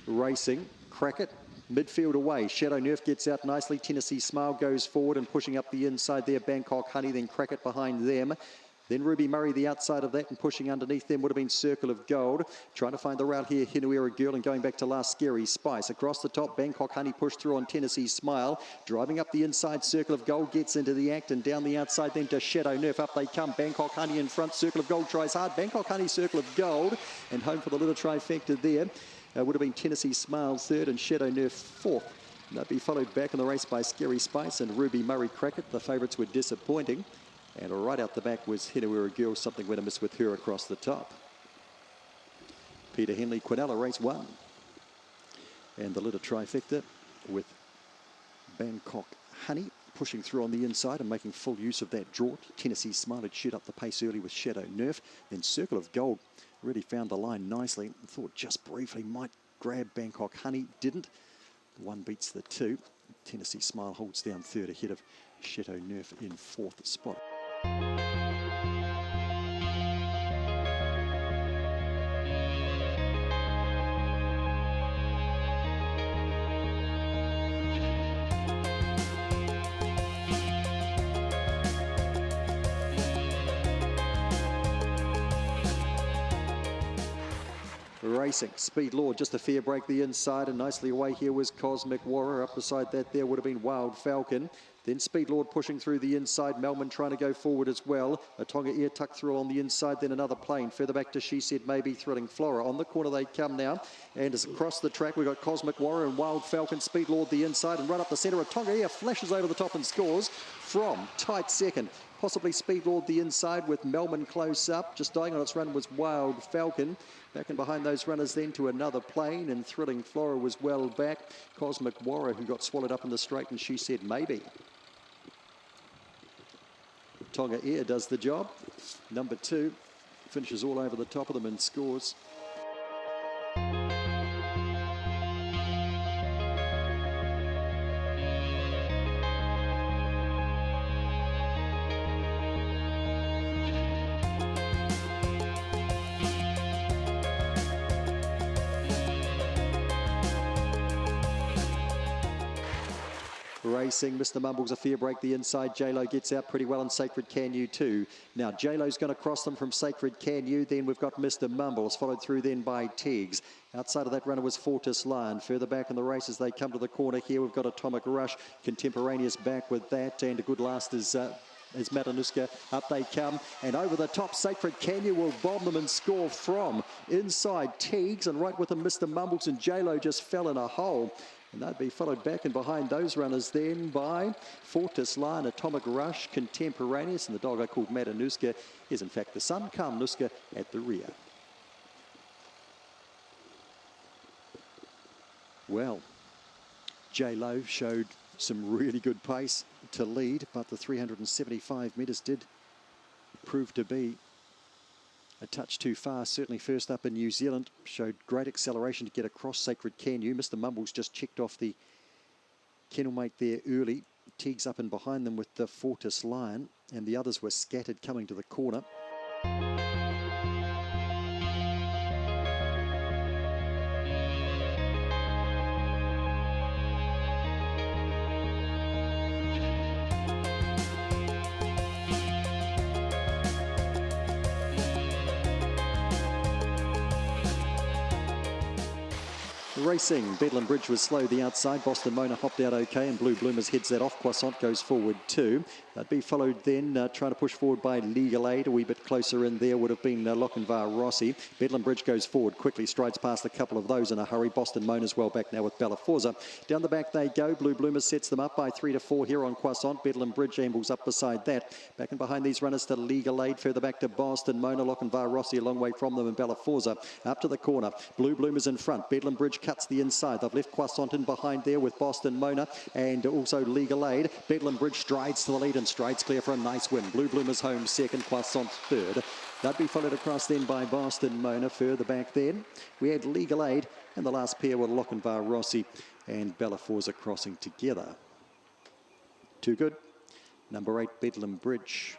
Racing, Crackit, midfield away. Shadow Nerf gets out nicely. Tennessee Smile goes forward and pushing up the inside there. Bangkok Honey, then Crackit behind them. Then Ruby Murray, the outside of that, and pushing underneath them would have been Circle of Gold. Trying to find the route here, Hinuera Girl, and going back to last, Scary Spice. Across the top, Bangkok Honey pushed through on Tennessee Smile. Driving up the inside, Circle of Gold gets into the act, and down the outside then to Shadow Nerf. Up they come, Bangkok Honey in front, Circle of Gold tries hard. Bangkok Honey, Circle of Gold, and home for the little trifecta there. Would have been Tennessee Smile third and Shadow Nerf fourth. And they'd be followed back in the race by Scary Spice and Ruby Murray Crackit. The favourites were disappointing. And right out the back was Hinuera Girl. Something went amiss with her across the top. Peter Henley, Quinella, race 1. And the little trifecta with Bangkok Honey pushing through on the inside and making full use of that draught. Tennessee Smile had shoot up the pace early with Shadow Nerf. Then Circle of Gold really found the line nicely. Thought just briefly might grab Bangkok Honey. Didn't. The one beats the two. Tennessee Smile holds down third ahead of Shadow Nerf in fourth spot. Racing, Speed Lord, just a fair break the inside, and nicely away here was Cosmic Warrior. Up beside that there would have been Wild Falcon. Then Speed Lord pushing through the inside. Melman trying to go forward as well. A Tonga Ear tucked through on the inside, then another plane. Further back to She Said Maybe, Thrilling Flora. On the corner they come now. And as across the track, we've got Cosmic Warrior and Wild Falcon. Speed Lord the inside, and right up the centre, a Tonga Ear flashes over the top and scores from tight second. Possibly Speed Lord the inside with Melman close up. Just dying on its run was Wild Falcon. Back and behind those runners then to another plane, and Thrilling Flora was well back. Cosmic Warrior, who got swallowed up in the straight, and She Said Maybe. Tonga Ear does the job. Number 2 finishes all over the top of them and scores. Racing, Mr. Mumble's a fair break the inside. J-Lo gets out pretty well, and Sacred Can You too. Now J-Lo's going to cross them from Sacred Can You. Then we've got Mr. Mumbles, followed through then by Teagues. Outside of that runner was Fortis Lion. Further back in the race as they come to the corner here, we've got Atomic Rush. Contemporaneous back with that, and a good last is Matanuska. Up they come, and over the top, Sacred Can You will bomb them and score from inside Teagues, and right with them, Mr. Mumbles, and J-Lo just fell in a hole. And they'd be followed back and behind those runners then by Fortis Lion, Atomic Rush, Contemporaneous, and the dog I called Matanuska is in fact the son, Nuska, at the rear. Well, J-Lo showed some really good pace to lead, but the 375 metres did prove to be a touch too fast. Certainly first up in New Zealand, showed great acceleration to get across Sacred Can You. Mr. Mumbles just checked off the kennelmate there early. Teagues up and behind them with the Fortis Lion, and the others were scattered coming to the corner. Racing, Bedlam Bridge was slow the outside. Boston Mona hopped out okay, and Blue Bloomers heads that off. Croissant goes forward too. That'd be followed then, trying to push forward by Legal Aid. A wee bit closer in there would have been Lochinvar Rossi. Bedlam Bridge goes forward quickly, strides past a couple of those in a hurry. Boston Mona's well back now with Bella Forza. Down the back they go. Blue Bloomers sets them up by 3 to 4 here on Croissant. Bedlam Bridge ambles up beside that. Back and behind these runners to Legal Aid. Further back to Boston Mona. Lochinvar Rossi a long way from them, and Bella Forza up to the corner. Blue Bloomers in front. Bedlam Bridge cuts the inside. They've left Croissant in behind there with Boston Mona and also Legal Aid. Bedlam Bridge strides to the lead and strides clear for a nice win. Blue Bloomers home second, Croissant third. They'd be followed across then by Boston Mona. Further back then, we had Legal Aid, and the last pair were Lochinvar Rossi and Bella Forza crossing together. Too good. Number 8, Bedlam Bridge.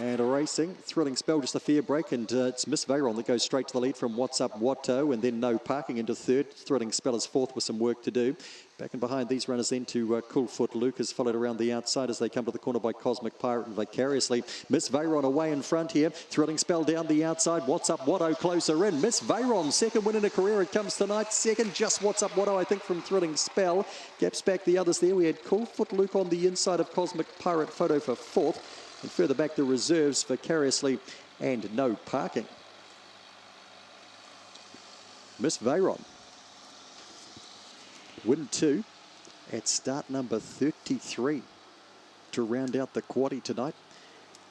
And a racing, thrilling spell, just a fair break, and it's Miss Veyron that goes straight to the lead from What's Up Watto, and then No Parking into third. Thrilling spell is fourth with some work to do. Back and behind these runners then to Coolfoot Lucas, followed around the outside as they come to the corner by Cosmic Pirate and Vicariously. Miss Veyron away in front here. Thrilling spell down the outside. What's Up Watto closer in. Miss Veyron, second win in a career. It comes tonight. Second, just What's Up Watto, I think, from Thrilling Spell. Gaps back the others there. We had Coolfoot Luke on the inside of Cosmic Pirate Photo for fourth. And further back the reserves, Vicariously and No Parking. Miss Veyron. Win 2 at start number 33 to round out the quaddie tonight.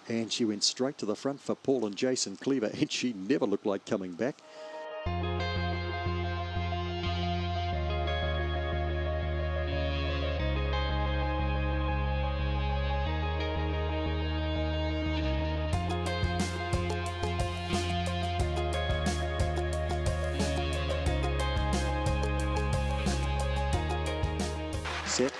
And she went straight to the front for Paul and Jason Cleaver, and she never looked like coming back. Set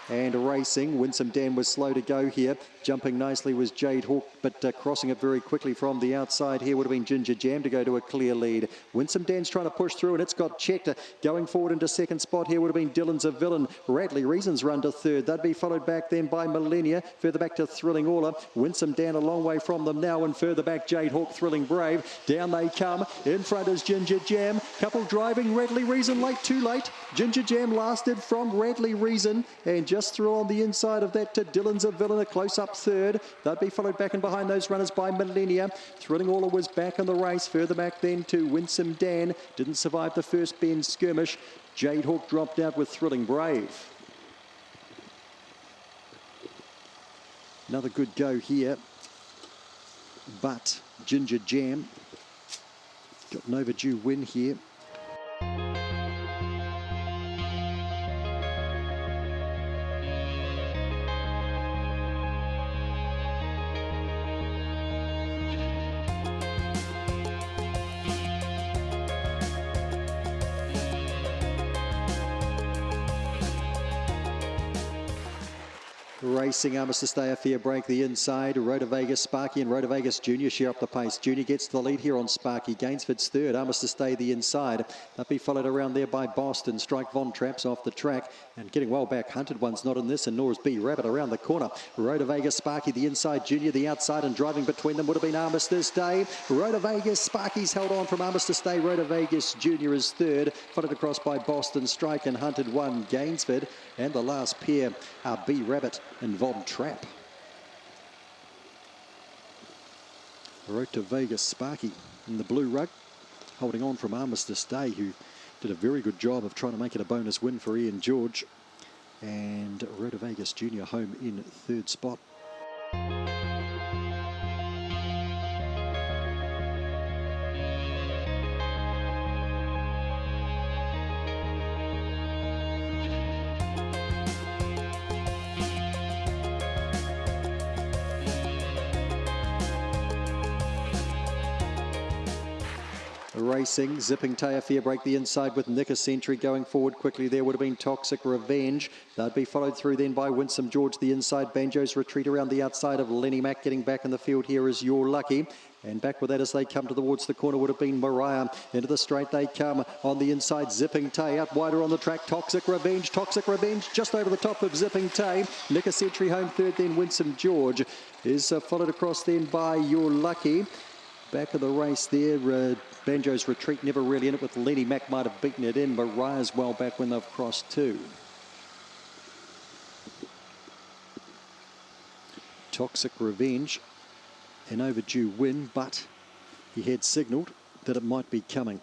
and racing. Winsome Dan was slow to go here. Jumping nicely was Jade Hawk, but crossing it very quickly from the outside here would have been Ginger Jam to go to a clear lead. Winsome Dan's trying to push through, and it's got checked. Going forward into second spot here would have been Dylan's a Villain. Radley Reasons run to third. They'd be followed back then by Millennia. Further back to Thrilling Aula. Winsome Dan a long way from them now, and further back Jade Hawk, Thrilling Brave. Down they come. In front is Ginger Jam. Couple driving. Radley Reason late, too late. Ginger Jam lasted from Radley Reason, and just through on the inside of that to Dylan's a Villain, a close up third. They'd be followed back and behind those runners by Millennia. Thrilling Aula was back in the race. Further back then to Winsome Dan. Didn't survive the first bend skirmish. Jade Hawk dropped out with Thrilling Brave. Another good go here. But Ginger Jam got an overdue win here. Racing Mr. Stay a fair break the inside. Rhoda Vegas, Sparky and Rhoda Vegas Junior share up the pace. Junior gets the lead here on Sparky. Gainsford's third. Mr. Stay the inside. They'll be followed around there by Boston. Strike Von Traps off the track and getting well back. Hunted One's not in this, and nor is B Rabbit around the corner. Rhoda Vegas, Sparky the inside. Junior the outside, and driving between them would have been Armistice Day. Rhoda Vegas, Sparky's held on from Armistice Day. Rhoda Vegas Junior is third. Followed across by Boston Strike and Hunted One, Gainsford. And the last pair are B Rabbit and Von Trap. Rhoda Vegas, Sparky in the blue rug, holding on from Armistice Day, who did a very good job of trying to make it a bonus win for Ian George. And Rhoda Vegas Junior home in third spot. Racing, Zipping Tay, fair break the inside with Nick a Century going forward quickly. There would have been Toxic Revenge. They'd be followed through then by Winsome George the inside. Banjo's Retreat around the outside of Lenny Mack. Getting back in the field here is You're Lucky. And back with that as they come towards the corner would have been Mariah. Into the straight they come. On the inside, Zipping Tay. Out wider on the track, Toxic Revenge. Toxic Revenge just over the top of Zipping Tay. Nick a Century home third, then Winsome George is followed across then by You're Lucky. Back of the race there, Banjo's Retreat never really in it with Lenny Mack, might have beaten it in. Mariah's well back when they've crossed two. Toxic Revenge, an overdue win, but he had signalled that it might be coming.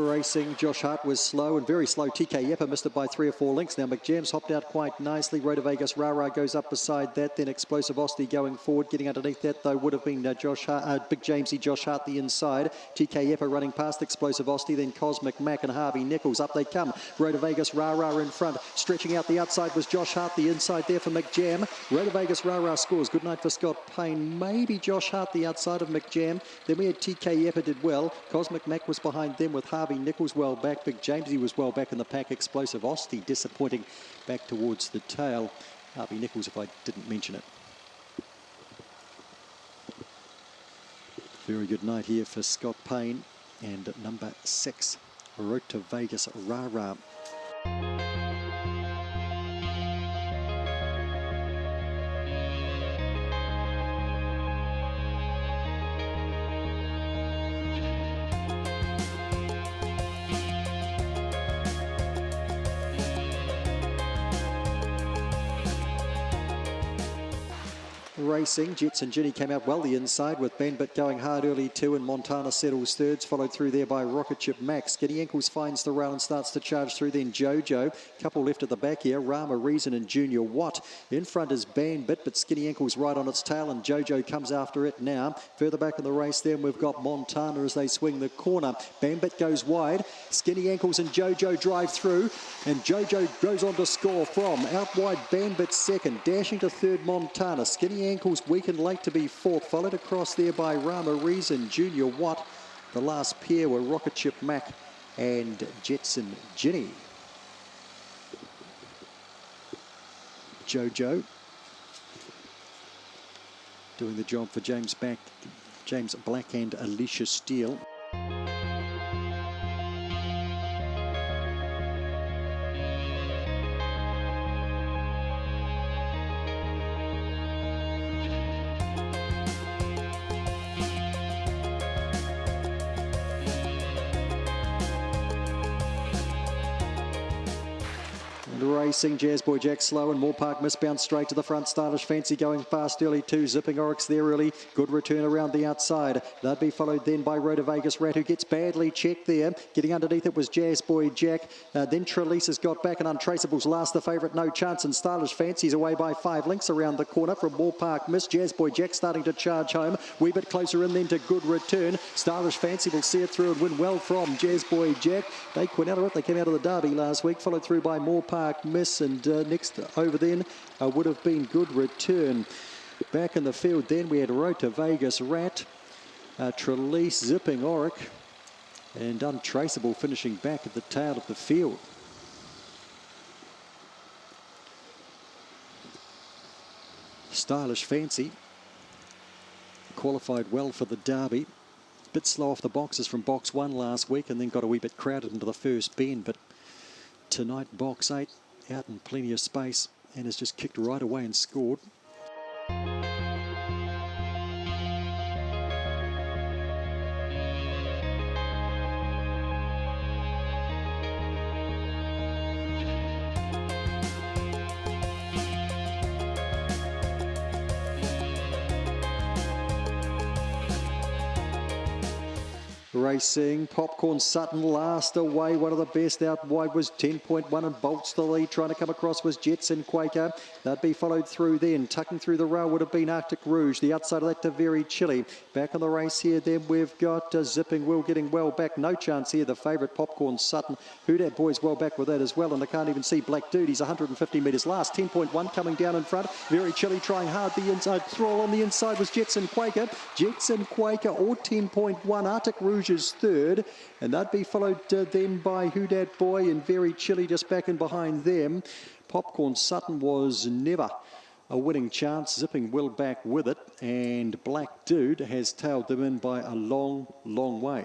Racing, Josh Hart was slow and very slow. TK Yepper missed it by 3 or 4 lengths. Now McJam's hopped out quite nicely. Rhoda Vegas Rara goes up beside that. Then Explosive Osty going forward. Getting underneath that though would have been Josh Hart, Big Jamesy Josh Hart the inside. TK Yepper running past Explosive Osty. Then Cosmic Mac and Harvey Nichols. Up they come. Rhoda Vegas Rara in front. Stretching out the outside was Josh Hart. The inside there for McJam. Rhoda Vegas Rara scores. Good night for Scott Payne. Maybe Josh Hart the outside of McJam. Then we had TK Yepper did well. Cosmic Mac was behind them with Harvey Nichols well back. Big Jamesy was well back in the pack. Explosive Osty disappointing back towards the tail. Harvey Nichols, if I didn't mention it. Very good night here for Scott Payne. And number 6, Road to Vegas Rara. Racing, Jets and Ginny came out well the inside with Bandbit going hard early too, and Montana settles thirds, followed through there by Rocket Ship Max. Skinny Ankles finds the rail and starts to charge through, then Jojo. Couple left at the back here, Rama Reason and Junior Watt. In front is Bandbit, but Skinny Ankles right on its tail, and Jojo comes after it now. Further back in the race then we've got Montana as they swing the corner. Bandbit goes wide, Skinny Ankles and Jojo drive through, and Jojo goes on to score from out wide. Bandbit second, dashing to third Montana. Skinny Ankles weak and late to be fourth, followed across there by Rama Reason, Junior Watt. The last pair were Rocket Ship Mac and Jetson Ginny. Jojo doing the job for James Black and Alicia Steele. Racing, Jazz Boy Jack slow and Moore Park misbound straight to the front. Stylish Fancy going fast early too. Zipping Oryx there early. Good return around the outside. They'll be followed then by Rhoda Vegas Rat, who gets badly checked there. Getting underneath it was Jazz Boy Jack. Then Trelise has got back, and Untraceables last the favourite, No Chance, and Stylish Fancy's away by 5 lengths around the corner from Moore Park Miss. Jazz Boy Jack starting to charge home. Wee bit closer in then to Good Return. Stylish Fancy will see it through and win well from Jazz Boy Jack. They quit out of it. They came out of the Derby last week, followed through by Moore Park Miss, and next over then would have been Good Return. Back in the field then we had Road to Vegas Rat, Trelise, Zipping Oric, and Untraceable finishing back at the tail of the field. Stylish Fancy qualified well for the Derby. Bit slow off the boxes from box 1 last week, and then got a wee bit crowded into the first bend, but tonight box 8 out in plenty of space and has just kicked right away and scored. Racing, Popcorn Sutton last away, one of the best. Out wide was 10.1 and bolts the lead. Trying to come across was Jetson Quaker. They'd be followed through then. Tucking through the rail would have been Arctic Rouge. The outside of that to Very Chilly. Back on the race here then we've got Zipping Will getting well back. No Chance here, the favourite Popcorn Sutton. Hoodat Boys well back with that as well, and I can't even see Black Dude. He's 150 metres last. 10.1 coming down in front. Very Chilly trying hard the inside. Thrall on the inside was Jetson Quaker. Jetson Quaker or 10.1. Arctic Rouge is third, and that'd be followed then by Hoodat Boy and Very Chilly just back in behind them. Popcorn Sutton was never a winning chance. Zipping Will back with it, and Black Dude has tailed them in by a long, long way.